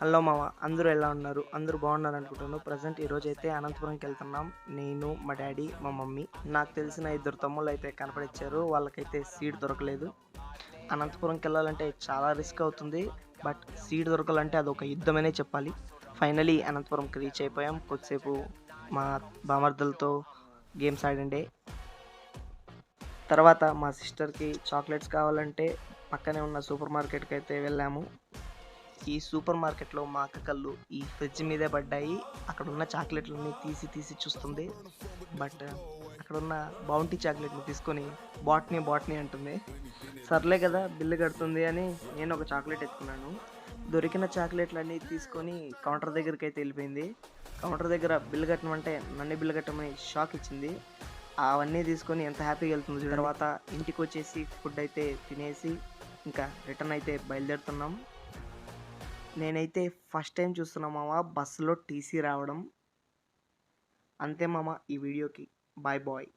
Hello మామ, అందరూ ఎలా ఉన్నారు? అందరూ బాగున్నారు అనుకుంటాను. ప్రజెంట్ ఈరోజైతే అనంతపురంకి వెళ్తున్నాం. నేను, మా డాడీ, మా మమ్మీ. నాకు తెలిసిన ఇద్దరు తమ్ముళ్ళు అయితే కనపడిచ్చారు. వాళ్ళకైతే సీట్ దొరకలేదు. అనంతపురంకి వెళ్ళాలంటే చాలా రిస్క్ అవుతుంది. బట్ సీట్ దొరకాలంటే అదొక యుద్ధమనే చెప్పాలి. ఫైనలీ అనంతపురంకి రీచ్ అయిపోయాం. కొద్దిసేపు మా బామర్దులతో గేమ్స్ ఆడిండే. తర్వాత మా సిస్టర్కి చాక్లెట్స్ కావాలంటే పక్కనే ఉన్న సూపర్ మార్కెట్కి అయితే వెళ్ళాము. ఈ సూపర్ మార్కెట్‌లో మా అక్క కళ్ళు ఈ ఫ్రిడ్జ్ మీదే పడ్డాయి. అక్కడున్న చాక్లెట్‌లన్నీ తీసి తీసి చూస్తుంది. బట్ అక్కడున్న బౌంటీ చాక్లెట్‌ని తీసుకొని బాట్నీ బాట్నీ అంటుంది. సర్లే కదా బిల్లు కడుతుంది అని నేను ఒక చాక్లెట్ ఎత్తుకున్నాను. దొరికిన చాక్లెట్‌లన్నీ తీసుకొని కౌంటర్ దగ్గరికైతే ఎళ్ళిపోయింది. కౌంటర్ దగ్గర బిల్లు కట్టమంటే నన్నే బిల్లు కట్టమని షాక్ ఇచ్చింది. అవన్నీ తీసుకొని ఎంత హ్యాపీగా వెళ్తుందో చూడండి. తర్వాత ఇంటికొచ్చేసి ఫుడ్ అయితే తినేసి ఇంకా రిటర్న్ అయితే బయలుదేరుతున్నాం. నేనైతే ఫస్ట్ టైం చూస్తున్నా మామ బస్సులో టీసీ రావడం. అంతే మామ ఈ వీడియోకి. Bye bye.